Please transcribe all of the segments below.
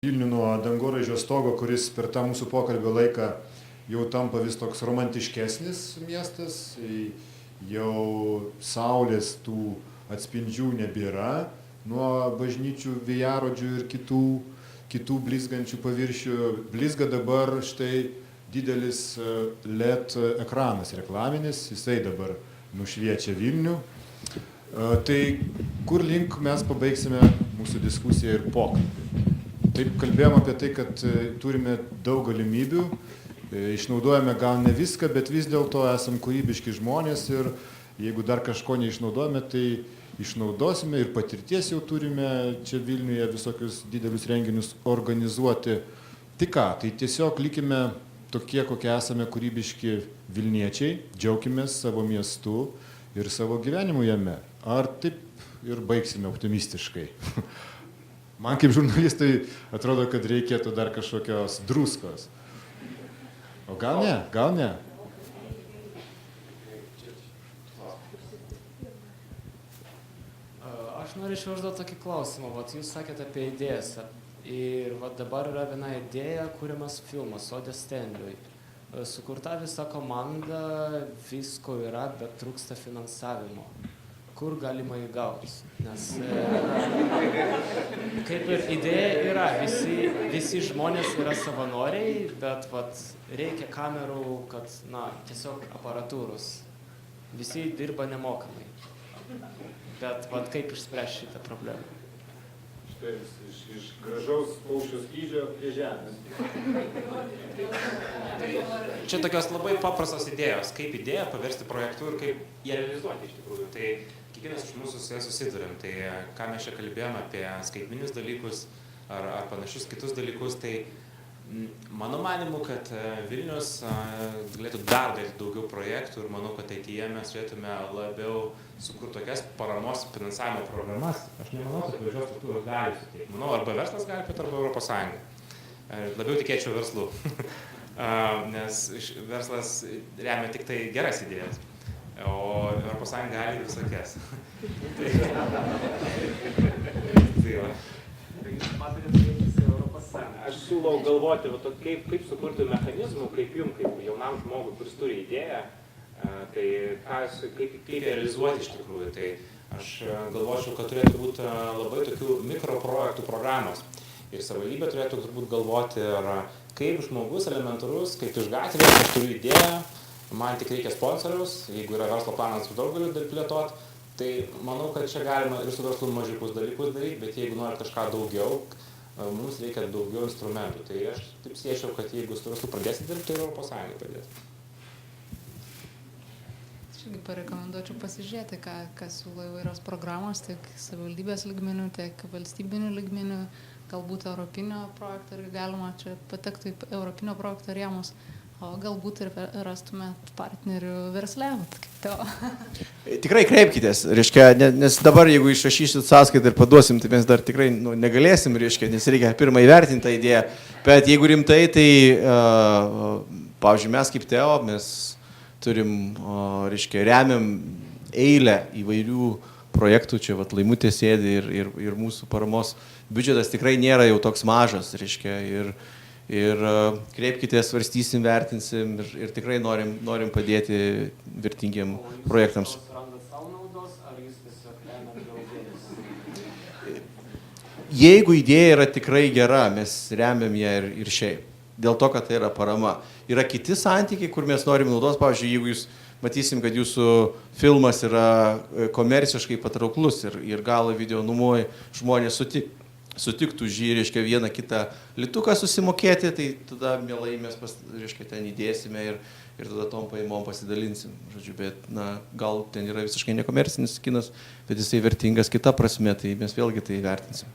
Vilnių nuo dangoraižio stogo, kuris per tą mūsų pokalbio laiką jau tampa vis toks romantiškesnis miestas, jau saulės tų atspindžių nebėra nuo bažnyčių, vėjarodžių ir kitų blizgančių paviršių. Blizga dabar štai didelis LED ekranas reklaminis, jisai dabar nušviečia Vilnių. Tai kur link mes pabaigsime mūsų diskusiją ir pokalbį? Taip kalbėjom apie tai, kad turime daug galimybių, išnaudojame gal ne viską, bet vis dėlto esam kūrybiški žmonės ir jeigu dar kažko neišnaudojame, tai išnaudosime ir patirties jau turime čia Vilniuje visokius didelius renginius organizuoti. Tai ką, tai tiesiog likime tokie, kokie esame kūrybiški Vilniečiai, džiaukimės savo miestu ir savo gyvenimu jame. Ar taip ir baigsime optimistiškai? Man kaip žurnalistui atrodo, kad reikėtų dar kažkokios druskos. O gal ne, gal ne. Aš norėčiau užduoti tokį klausimą. Vat jūs sakėte apie idėjas. Ir vat dabar yra viena idėja, kuriamas filmas Sode Stenliui. Sukurta visa komanda, visko yra, bet trūksta finansavimo. Kur galima įgauti? Nes kaip ir idėja yra, visi žmonės yra savanoriai, bet vat, reikia kamerų, kad tiesiog aparatūros. Visi dirba nemokamai. Bet vat, kaip išspręsti šitą problemą? Štai iš gražaus paukščio skrydžio prie žemės. Čia tokios labai paprastos idėjos, kaip idėją paversti projektu ir kaip ją realizuoti iš tikrųjų. Tai kiekvienas iš mūsų su ja susidurėm. Tai ką mes čia kalbėjom apie skaitmeninius dalykus ar panašius kitus dalykus, tai mano manimu, kad Vilnius galėtų dar daryti daugiau projektų ir manau, kad ateityje mes turėtume labiau sukurti tokias paramos finansavimo programas. Aš nemanau, kad valdžios struktūros gali suteikti. Manau, arba verslas gali, bet arba Europos Sąjunga. Labiau tikėčiau verslu, nes verslas remia tik tai geras idėjas. O Europos Sąjunga gali visokias. Aš siūlau galvoti, kaip sukurti mechanizmų, kaip jums, kaip jaunam žmogui, kuris turi idėją, tai kaip realizuoti iš tikrųjų. Tai aš galvočiau, kad turėtų būti labai tokių mikroprojektų programos. Ir savivaldybė turėtų turbūt galvoti, kaip žmogus elementarus, kaip iš gatvės, aš turiu idėją, man tik reikia sponsoriaus, jeigu yra verslo planas, daug galiu plėtoti, tai manau, kad čia galima ir su verslu mažiukus dalykus daryti, bet jeigu nori kažką daugiau, mums reikia daugiau instrumentų. Tai aš taip siečiau, kad jeigu su verslu pradėsi dirbti, tai Europos Sąjunga pradės. Aš irgi parekomenduočiau pasižiūrėti, ką siūlo įvairios programos, tiek savivaldybės lygmenių, tiek valstybinių lygmenių, galbūt europinio projekto irgi galima čia patekti į europinio projekto rėmus. O galbūt ir rastumėt partnerių versle, kaip Teo. Tikrai kreipkitės, reiškia, nes dabar jeigu išrašysit sąskaitą ir paduosim, tai mes dar tikrai negalėsim, reiškia, nes reikia pirmą įvertinti tą idėją. Bet jeigu rimtai, tai, pavyzdžiui, mes kaip Teo, mes turim, reiškia, remiam eilę įvairių projektų, čia vat, Laimutė sėdi ir mūsų paramos biudžetas tikrai nėra jau toks mažas, reiškia, ir kreipkitės, svarstysim, vertinsim ir tikrai norim padėti vertingiem projektams. Jeigu idėja yra tikrai gera, mes remiam ją ir šiaip. Dėl to, kad tai yra parama. Yra kiti santykiai, kur mes norim naudos. Pavyzdžiui, jeigu jūs matysim, kad jūsų filmas yra komerciškai patrauklus ir gal video numoji žmonės sutiktų reiškia, vieną kitą lituką susimokėti, tai tada mielai mes reiškia, ten įdėsime ir tada tom paimom pasidalinsim. Žodžiu, bet gal ten yra visiškai nekomercinis kinas, bet jisai vertingas kita prasme, tai mes vėlgi tai vertinsim.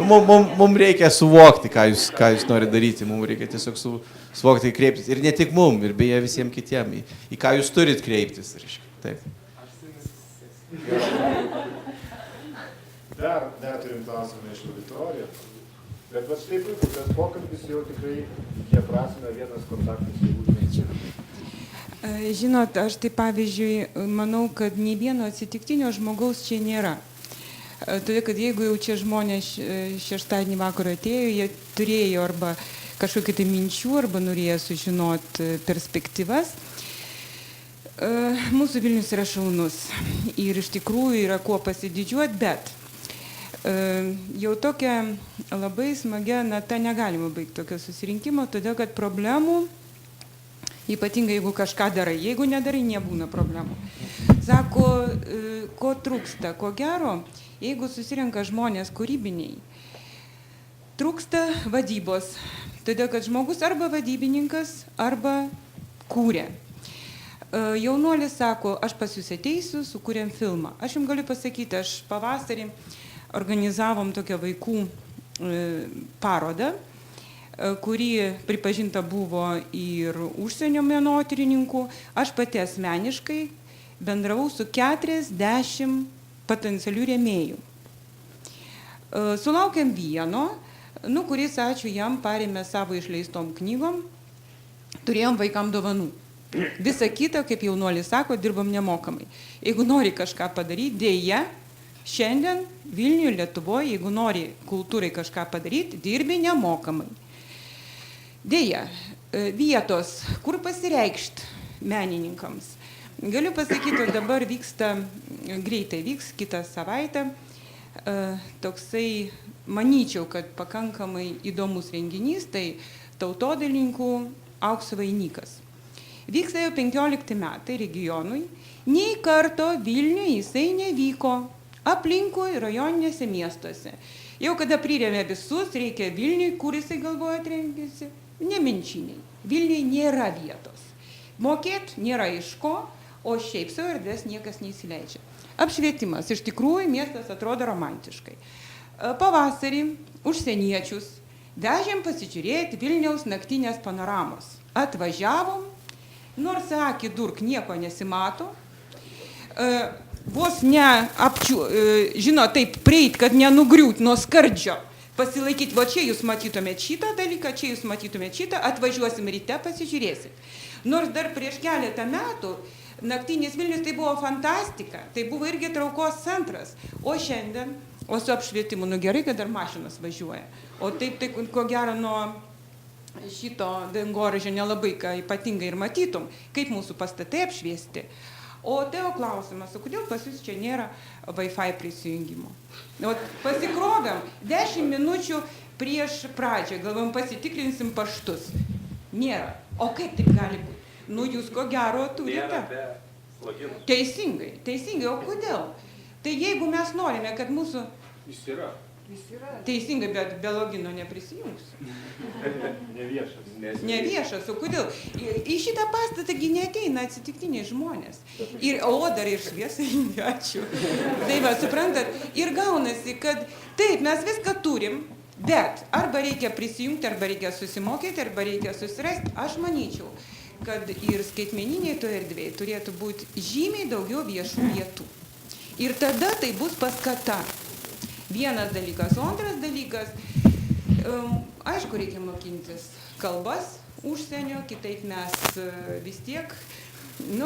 Mums reikia suvokti, ką jūs norite daryti, mums reikia tiesiog suvokti, kreiptis. Ir ne tik mums, ir beje visiems kitiems, į ką jūs turit kreiptis. Reiškia. Taip. Dar turim klausimą iš auditorijos, bet va štai puiku, tas pokalbis jau tikrai jie prasme vienas kontaktas jau užmėgčia. Žinot, aš tai pavyzdžiui manau, kad nei vieno atsitiktinio žmogaus čia nėra. Todėl, kad jeigu jau čia žmonės šeštadienį vakarą atėjo, jie turėjo arba kažkokių tai minčių, arba norėjo sužinoti perspektyvas. Mūsų Vilnius yra šaunus ir iš tikrųjų yra kuo pasididžiuoti, bet jau tokia labai smagia nata negalima baigti tokio susirinkimo, todėl kad problemų, ypatingai jeigu kažką darai, jeigu nedarai, nebūna problemų. Sako, ko trūksta, ko gero, jeigu susirenka žmonės kūrybiniai, trūksta vadybos, todėl kad žmogus arba vadybininkas, arba kūrė. Jaunuolis sako, aš pas jūs ateisiu, sukūrėm filmą. Aš jums galiu pasakyti, aš pavasarį organizavom tokią vaikų parodą, kuri pripažinta buvo ir užsienio menotyrininkų. Aš pati asmeniškai bendravau su 40 potencialių rėmėjų. Sulaukėm vieno, kuris, ačiū jam, parėmė savo išleistom knygom, turėjom vaikam dovanų. Visa kita, kaip jaunuolis sako, dirbam nemokamai. Jeigu nori kažką padaryti, dėja, šiandien Vilniuje, Lietuvoje, jeigu nori kultūrai kažką padaryti, dirbi nemokamai. Dėja, vietos, kur pasireikšti menininkams. Galiu pasakyti, dabar vyksta, greitai vyks kitą savaitę, toksai, manyčiau, kad pakankamai įdomus renginys, tai tautodailininkų aukso vainikas. Vyksta jau 15 metai regionui, nei karto Vilniuje jisai nevyko, aplinkui rajoninėse miestuose. Jau kada prirėmė visus, reikia Vilniui, kur jisai galvoja rengėsi, neminčiniai. Vilniui nėra vietos. Mokėt nėra iš ko, o šiaip savo erdvės niekas neįsileidžia. Apšvietimas. Iš tikrųjų, miestas atrodo romantiškai. Pavasarį užsieniečius vežėm pasižiūrėti Vilniaus naktinės panoramos. Atvažiavom, nors akį durk nieko nesimato, vos žinot, taip prieit, kad nenugriūt nuo skardžio, pasilaikyti, va čia jūs matytumėt šitą dalyką, čia jūs matytumėt šitą, atvažiuosim ryte, pasižiūrėsit. Nors dar prieš keletą metų naktinis Vilnius tai buvo fantastika, tai buvo irgi traukos centras, o šiandien, o su apšvietimu, gerai, kad dar mašinas važiuoja, o taip, tai ko gero nuo šito dangoraižio nelabai ką ypatingai ir matytum, kaip mūsų pastatai apšviesti. O tavo klausimas, kodėl pas jūs čia nėra Wi-Fi prisijungimo? Pasikrovėm 10 minučių prieš pradžią, galvom pasitikrinsim paštus. Nėra. O kaip taip gali būti? Jūs ko gero turite. Teisingai. O kodėl? Tai jeigu mes norime, kad mūsų... Jis yra. Teisingai, bet be logino neprisijungs. Neviešas, o kodėl? Į šitą pastatą neateina atsitiktiniai žmonės. Dar ir šviesai, ačiū. Tai va, suprantat, ir gaunasi, kad taip, mes viską turim, bet arba reikia prisijungti, arba reikia susimokyti, arba reikia susirasti. Aš manyčiau, kad ir skaitmeniniai toje erdvėje turėtų būti žymiai daugiau viešų vietų. Ir tada tai bus paskata. Vienas dalykas, o antras dalykas, aišku, reikia mokintis kalbas užsienio, kitaip mes vis tiek,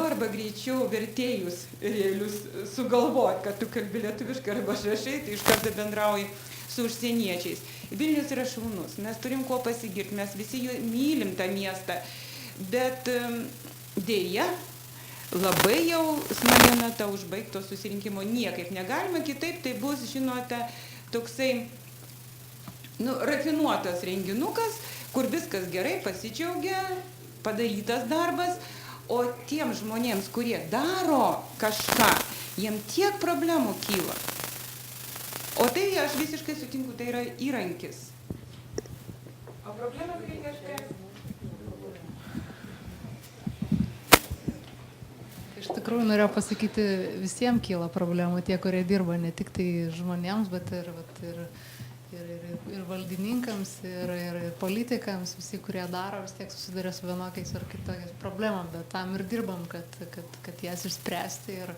arba greičiau vertėjus realius sugalvoti, kad tu kalbi lietuviškai arba rašai, tai iš karto bendrauji su užsieniečiais. Vilnius yra šaunus, mes turim kuo pasigirti, mes visi mylim tą miestą, bet dėja, labai jau smagia nata užbaigto susirinkimo niekaip negalima, kitaip tai bus, žinote, toksai rafinuotas renginukas, kur viskas gerai, pasidžiaugia, padarytas darbas, o tiem žmonėms, kurie daro kažką, jiem tiek problemų kyla. O tai, aš visiškai sutinku, tai yra įrankis. O problemas reikia spręsti. Iš tikrųjų, norėjau pasakyti, visiems kyla problemų, tie, kurie dirba, ne tik tai žmonėms, bet ir valdininkams, ir politikams, visi, kurie daro, vis tiek susiduria su vienokiais ar kitokiais problemom, bet tam ir dirbam, kad jas išspręsti. Ir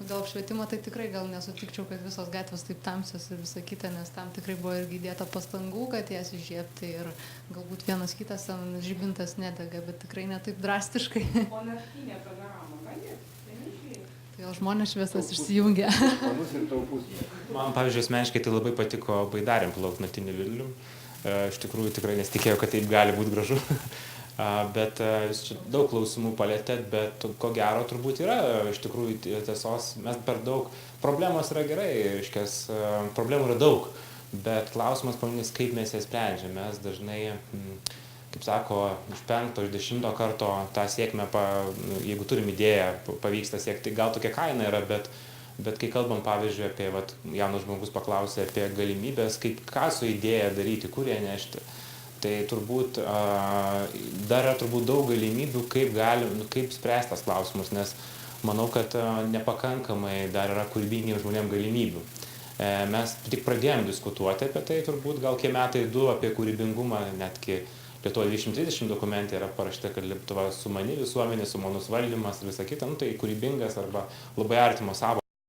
dėl apšvietimo tai tikrai gal nesutikčiau, kad visos gatvės taip tamsios ir visa kita, nes tam tikrai buvo irgi įdėta pastangų, kad jas įžiebti ir galbūt vienas kitas žibintas nedega, bet tikrai ne taip drastiškai. O naktinė panorama, gali? Tai Vėl žmonės šviesas išsijungia. Man, pavyzdžiui, asmeniškai tai labai patiko baidarėm plaukti naktiniu Vilnium. Iš tikrųjų tikrai nesitikėjau, kad taip gali būti gražu. Bet jūs čia daug klausimų palėtėt, bet ko gero turbūt yra iš tikrųjų tiesos. Mes per daug, problemos yra gerai, reiškias, problemų yra daug, bet klausimas pagrindinis, kaip mes jas sprendžiame. Mes dažnai, kaip sako, iš 5, iš 10 karto tą sėkmę, jeigu turim idėją, pavyksta siekti, gal tokia kaina yra, bet kai kalbam, pavyzdžiui, apie, jaunas žmogus paklausė apie galimybės, ką su idėja daryti, kur ją nešti, tai turbūt dar yra turbūt daug galimybių, kaip spręsti tas klausimus, nes manau, kad nepakankamai dar yra kūrybingiem žmonėm galimybių. Mes tik pradėjom diskutuoti apie tai, turbūt gal metai 2 apie kūrybingumą, netgi Lietuva 2030 dokumente yra parašyta, kad Lietuva sumani visuomenė, sumanus valdymas ir visa kita, tai kūrybingas arba labai artimos sąvokos.